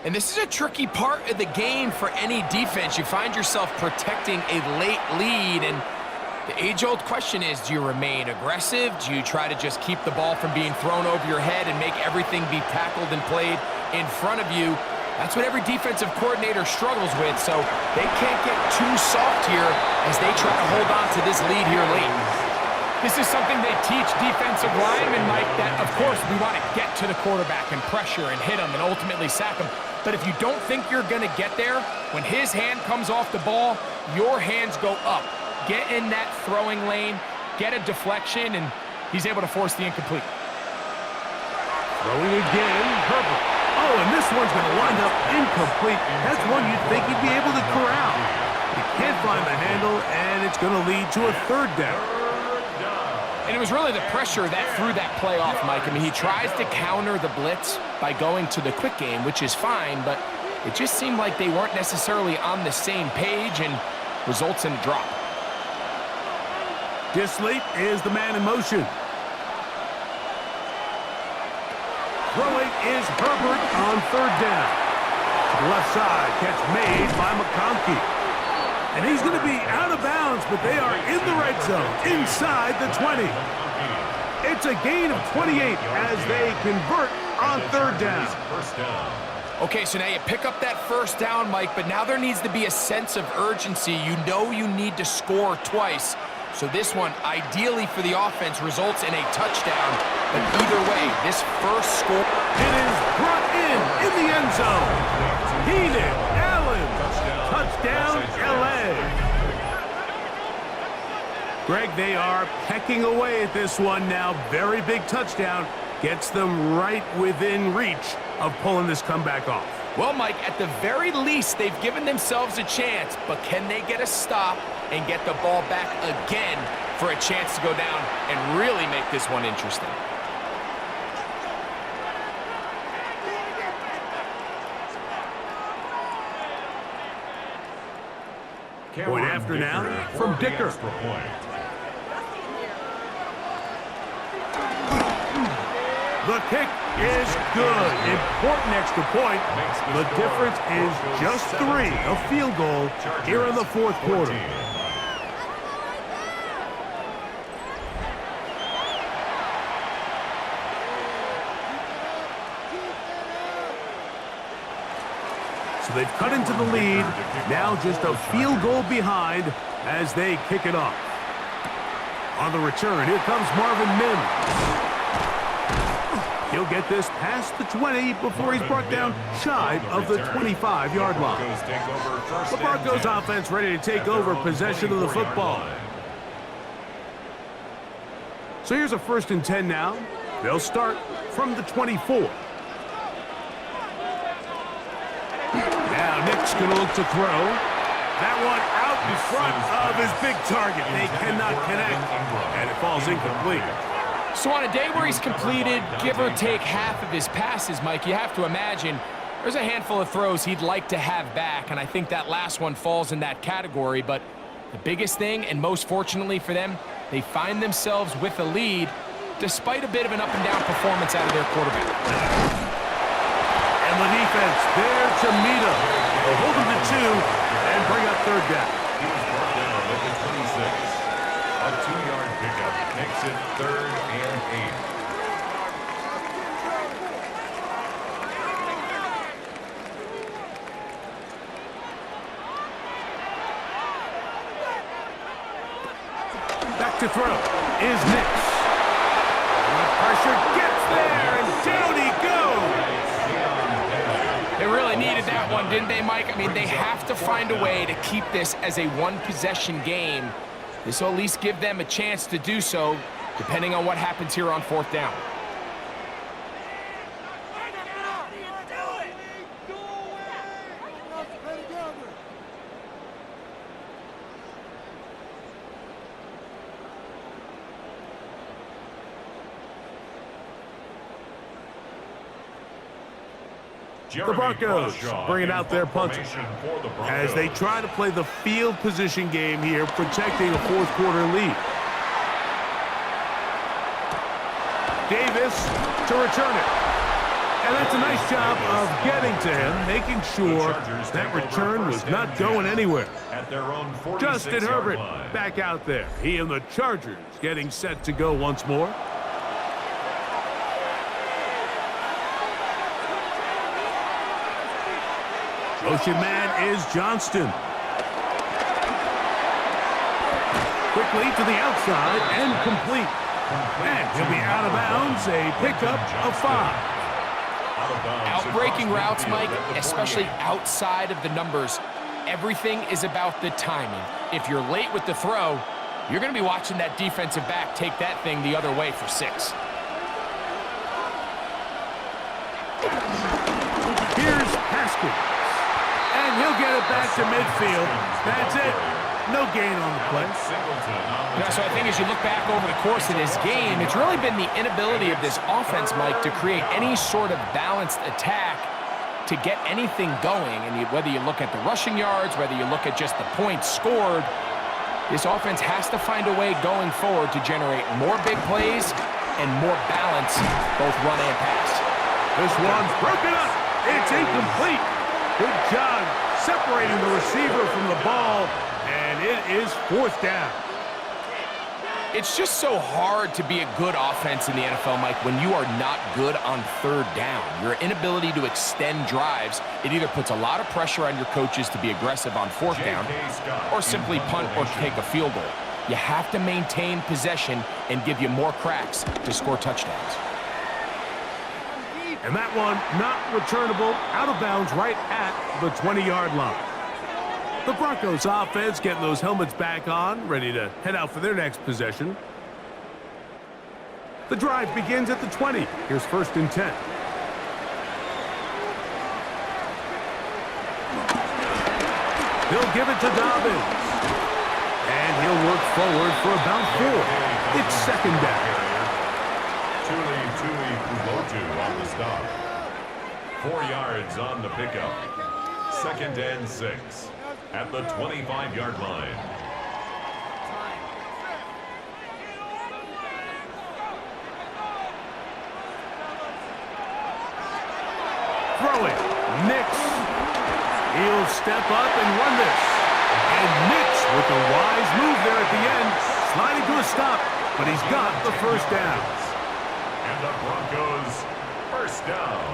And this is a tricky part of the game for any defense. You find yourself protecting a late lead, and the age-old question is, do you remain aggressive? Do you try to just keep the ball from being thrown over your head and make everything be tackled and played in front of you? That's what every defensive coordinator struggles with, so they can't get too soft here as they try to hold on to this lead here late.
This is something they teach defensive linemen, Mike, that, of course, we want to get to the quarterback and pressure and hit him and ultimately sack him. But if you don't think you're going to get there, when his hand comes off the ball, your hands go up. Get in that throwing lane, get a deflection, and he's able to force the incomplete.
Throwing again, Herbert. Oh, and this one's going to wind up incomplete. That's one you'd think he'd be able to corral. He can't find the handle, and it's going to lead to a third down.
And it was really the pressure that threw that play off, Mike. I mean, he tries to counter the blitz by going to the quick game, which is fine, but it just seemed like they weren't necessarily on the same page and results in a drop.
Disley is the man in motion. Throwing is Herbert on third down. To the left side, catch made by McConkey. And he's going to be out of bounds, but they are in the red zone, inside the 20. It's a gain of 28 as they convert on third down.
Okay, so now you pick up that first down, Mike, but now there needs to be a sense of urgency. You know you need to score twice. So this one, ideally for the offense, results in a touchdown. But either way, this first score...
It is brought in the end zone. Keenan Allen. Touchdown, L.A. Greg, they are pecking away at this one now. Very big touchdown. Gets them right within reach of pulling this comeback off.
Well, Mike, at the very least, they've given themselves a chance, but can they get a stop and get the ball back again for a chance to go down and really make this one interesting?
Point after now from Dicker. The kick is good. Important extra point. The difference is just 3. A field goal here in the fourth quarter. So they've cut into the lead. Now just a field goal behind as they kick it off. On the return, here comes Marvin Mims. He'll get this past the 20 before he's brought down shy of the 25-yard line. The Broncos offense ready to take over possession of the football. So here's a 1st and 10 now. They'll start from the 24. Now Nick's going to look to throw. That one out in front of his big target. They cannot connect, and it falls incomplete.
So on a day where he's completed, give or take half of his passes, Mike, you have to imagine there's a handful of throws he'd like to have back, and I think that last one falls in that category. But the biggest thing, and most fortunately for them, they find themselves with a lead despite a bit of an up-and-down performance out of their quarterback.
And the defense there to meet him. They'll hold him to 2 and bring up third down.
He was brought down at the 26. A 2-yard pickup makes it 3rd and 8.
Back to throw is Nix. The pressure gets there, and down he goes.
They really needed that one, didn't they, Mike? I mean, they have to find a way to keep this as a one-possession game. This will at least give them a chance to do so, depending on what happens here on 4th down.
The Broncos bringing out their punter as they try to play the field position game here, protecting a fourth quarter lead. Davis to return it. And that's a nice job of getting to him, making sure that return was not going anywhere. Justin Herbert back out there. He and the Chargers getting set to go once more. Motion man is Johnston. Quickly to the outside and complete. And he'll be out of bounds, a pickup of 5.
Out-breaking routes, Mike, especially outside of the numbers, everything is about the timing. If you're late with the throw, you're going to be watching that defensive back take that thing the other way for 6.
Here's Haskins. And he'll get it back to midfield. That's it. No gain on the play.
Yeah, so I think as you look back over the course of this game, it's really been the inability of this offense, Mike, to create any sort of balanced attack to get anything going. And whether you look at the rushing yards, whether you look at just the points scored, this offense has to find a way going forward to generate more big plays and more balance, both run and pass.
This one's broken up. It's incomplete. Good job separating the receiver from the ball, and it is 4th down.
It's just so hard to be a good offense in the NFL, Mike, when you are not good on 3rd down. Your inability to extend drives, it either puts a lot of pressure on your coaches to be aggressive on 4th down or simply punt or take a field goal. You have to maintain possession and give you more cracks to score touchdowns.
And that one not returnable, out of bounds right at the 20-yard line. The Broncos offense getting those helmets back on, ready to head out for their next possession. The drive begins at the 20. Here's 1st and 10. He'll give it to Dobbins. And he'll work forward for about 4. It's 2nd down.
On the stop. 4 yards on the pickup. 2nd and 6 at the 25-yard line.
Throw it. Nix. He'll step up and run this. And Nix with a wise move there at the end. Sliding to a stop, but he's got the 1st down.
And the Broncos 1st down.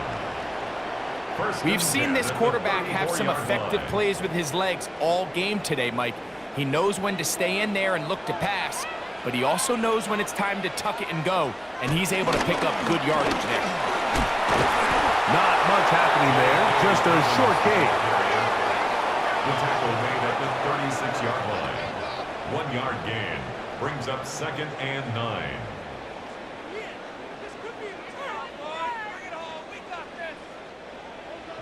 We've seen this quarterback have some effective plays with his legs all game today, Mike. He knows when to stay in there and look to pass, but he also knows when it's time to tuck it and go, and he's able to pick up good yardage there.
Not much happening there, just a short gain.
The tackle made at the 36-yard line. 1 yard gain brings up 2nd and 9.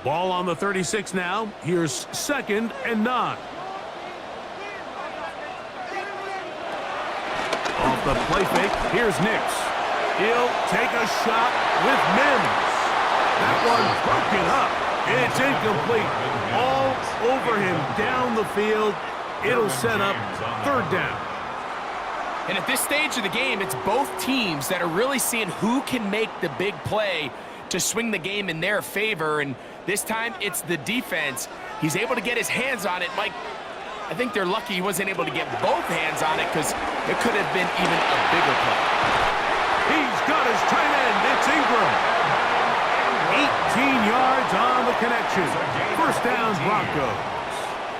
Ball on the 36 now. Here's 2nd and 9. Off the play fake, here's Nix. He'll take a shot with Mims. That one broken up. It's incomplete. All over him down the field. It'll set up 3rd down.
And at this stage of the game, it's both teams that are really seeing who can make the big play to swing the game in their favor, and this time it's the defense. He's able to get his hands on it. Mike, I think they're lucky he wasn't able to get both hands on it because it could have been even a bigger play.
He's got his tight end. It's Ingram. 18 yards on the connection. 1st down, Broncos.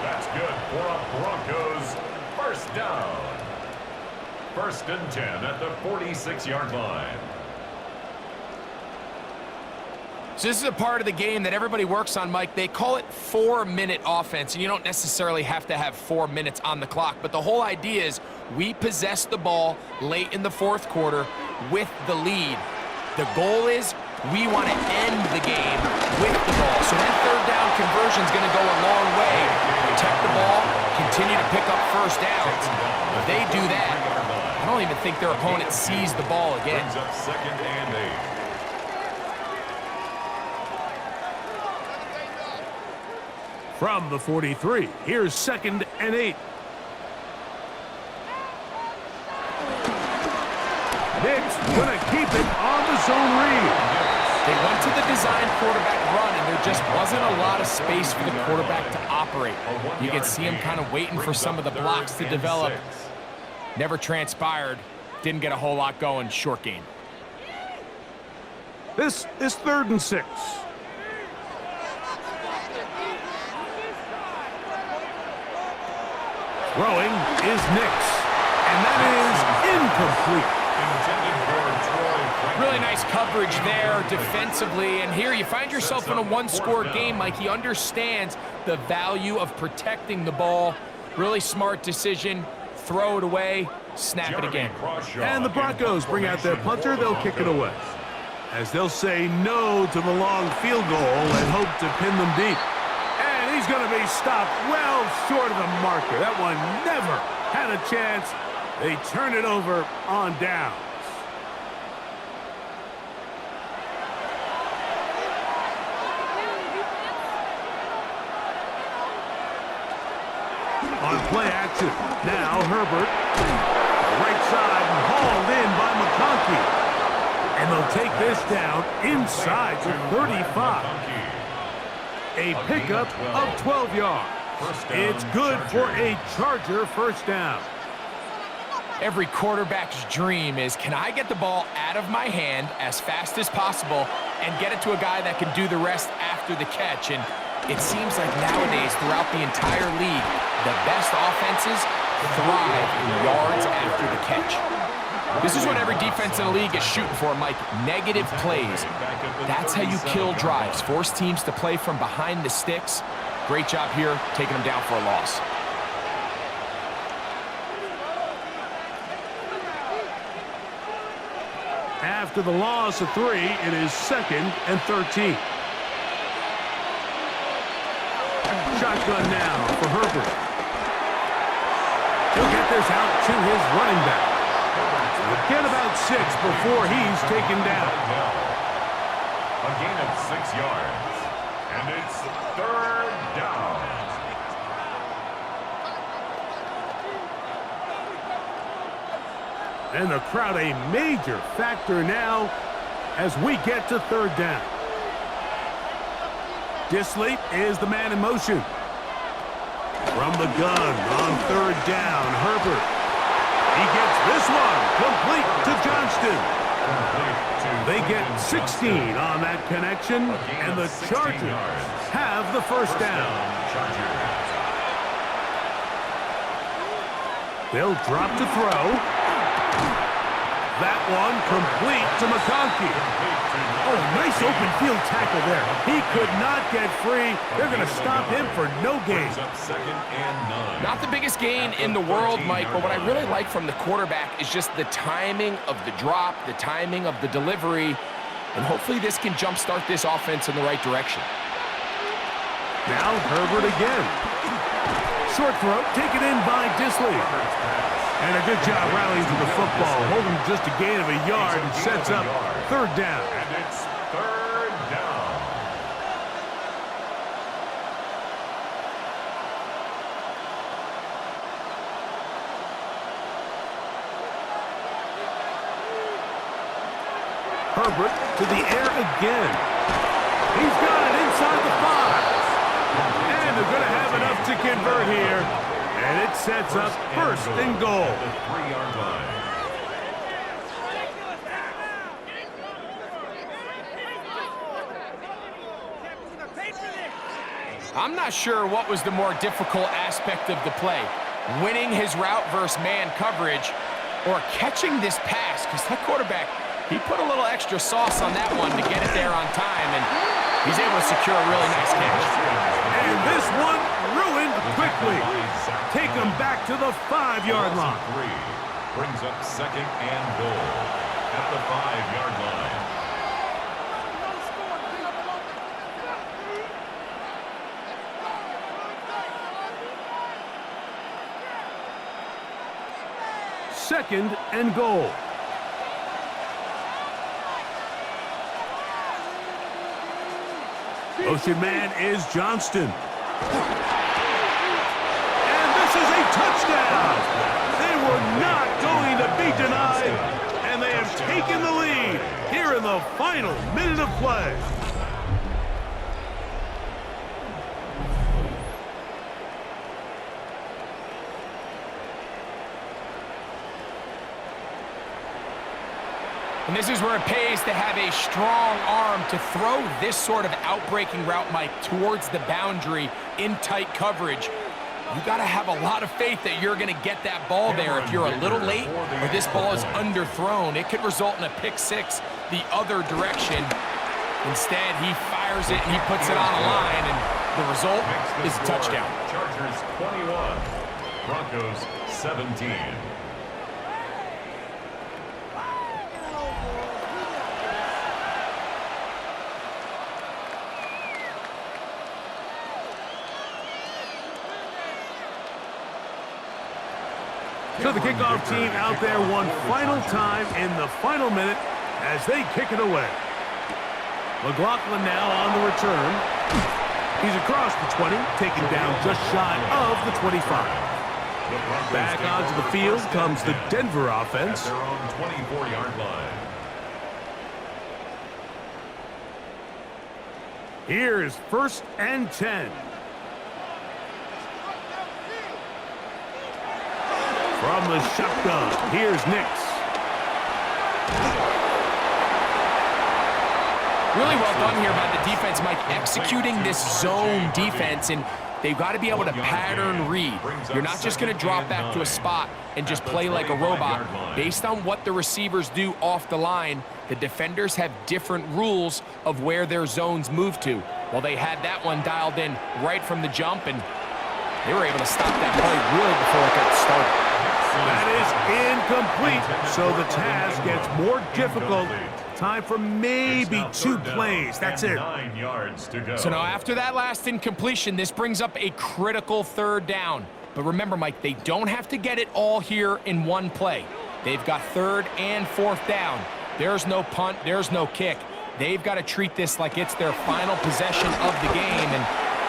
That's good for a Broncos 1st down. 1st and 10 at the 46-yard line.
So this is a part of the game that everybody works on, Mike. They call it 4-minute offense, and you don't necessarily have to have 4 minutes on the clock. But the whole idea is we possess the ball late in the 4th quarter with the lead. The goal is we want to end the game with the ball. So that 3rd down conversion is going to go a long way. Protect the ball, continue to pick up 1st downs. If they do that, I don't even think their opponent sees the ball again.
Brings up 2nd and 8.
From the 43, here's 2nd and 8. Nick's going to keep it on the zone read.
They went to the design quarterback run, and there just wasn't a lot of space for the quarterback to operate. You can see him kind of waiting for some of the blocks to develop. Never transpired. Didn't get a whole lot going. Short game.
This is 3rd and 6. Throwing is Nick's, and that is incomplete.
Really nice coverage there defensively, and here you find yourself in a one-score game. Mike, he understands the value of protecting the ball. Really smart decision. Throw it away, snap it again.
And the Broncos bring out their punter. They'll kick it away, as they'll say no to the long field goal and hope to pin them deep. And he's going to be stopped well short of the marker. That one never had a chance. They turn it over on downs. On play action, now Herbert, right side, and hauled in by McConkey. And they'll take this down inside the 35. A pickup of 12 yards. It's good for a Charger first down.
Every quarterback's dream is, can I get the ball out of my hand as fast as possible and get it to a guy that can do the rest after the catch? And it seems like nowadays, throughout the entire league, the best offenses thrive in yards after the catch. This is what every defense in the league is shooting for, Mike. Negative plays. That's how you kill drives. Force teams to play from behind the sticks. Great job here, taking them down for a loss.
After the loss of 3, it is 2nd and 13. Shotgun now for Herbert. He'll get this out to his running back. He'll get about 6 before he's taken down.
A gain of 6 yards. And it's 3rd down.
And the crowd a major factor now as we get to 3rd down. Disley is the man in motion. From the gun on 3rd down, Herbert. He gets this one complete to Johnston. They get 16 on that connection, and the Chargers have the first down. They'll drop to throw. That one complete to McConkey. Oh, nice open field tackle there. He could not get free. They're going to stop him for no gain.
Not the biggest gain in the world, Mike, but what I really like from the quarterback is just the timing of the drop, the timing of the delivery, and hopefully this can jumpstart this offense in the right direction.
Now Herbert again. Short throw taken in by Disley. And a good job rallying to the football, holding just a gain of a yard and sets up 3rd down.
And it's 3rd down.
Herbert to the air again. He's got it inside the 5. And they're going to have enough to convert here. And it sets up 1st and goal.
The 3-yard line.
I'm not sure what was the more difficult aspect of the play, winning his route versus man coverage or catching this pass, because that quarterback, he put a little extra sauce on that one to get it there on time, and he's able to secure a really nice catch.
And this one ruined quickly. Take him back to the 5-yard line.
Brings up 2nd and goal at the 5-yard line.
Second and goal. Motion man is Johnston. And this is a touchdown. They were not going to be denied, and they have taken the lead here in the final minute of play.
And this is where it pays to have a strong arm to throw this sort of outbreaking route, Mike, towards the boundary in tight coverage. You got to have a lot of faith that you're going to get that ball there. If you're a little late or this ball is underthrown, it could result in a pick six the other direction. Instead, he fires it and he puts it on a line, and the result is a touchdown.
Chargers 21, Broncos 17.
So the kickoff team out there one final time in the final minute as they kick it away. McLaughlin now on the return. He's across the 20, taken down just shy of the 25. Back onto the field comes the Denver offense.
At their own 24-yard line.
Here is 1st and 10. From the shotgun, here's Nix.
Really well done here by the defense, Mike, executing this zone defense, and they've got to be able to pattern read. You're not just going to drop back to a spot and just play like a robot. Based on what the receivers do off the line, the defenders have different rules of where their zones move to. Well, they had that one dialed in right from the jump, and they were able to stop that play really before it got started.
That is incomplete, so the task gets more difficult. Time for maybe 2 plays. That's it.
9 yards to go.
So now after that last incompletion, this brings up a critical 3rd down. But remember, Mike, they don't have to get it all here in one play. They've got 3rd and 4th down. There's no punt. There's no kick. They've got to treat this like it's their final possession of the game, and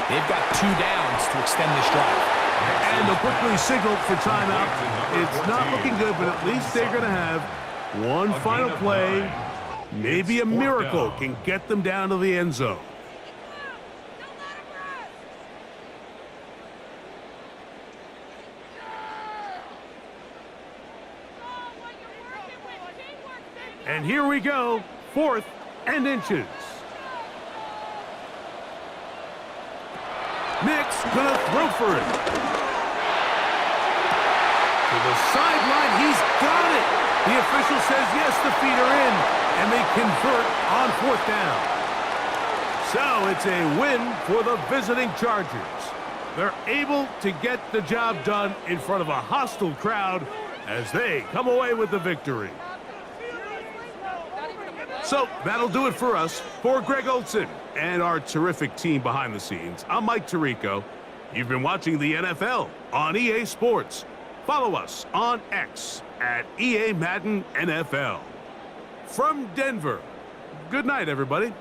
they've got 2 downs to extend this drive.
And they'll quickly signal for timeout. It's not looking good, but at least they're going to have one final play. Maybe a miracle can get them down to the end zone. And here we go, 4th and inches. Nick's gonna throw for it. To the sideline, he's got it. The official says yes, the feet are in, and they convert on 4th down. So it's a win for the visiting Chargers. They're able to get the job done in front of a hostile crowd as they come away with the victory. So that'll do it for us. For Greg Olson and our terrific team behind the scenes, I'm Mike Tirico. You've been watching the NFL on EA Sports. Follow us on X at EA Madden NFL. From Denver, good night, everybody.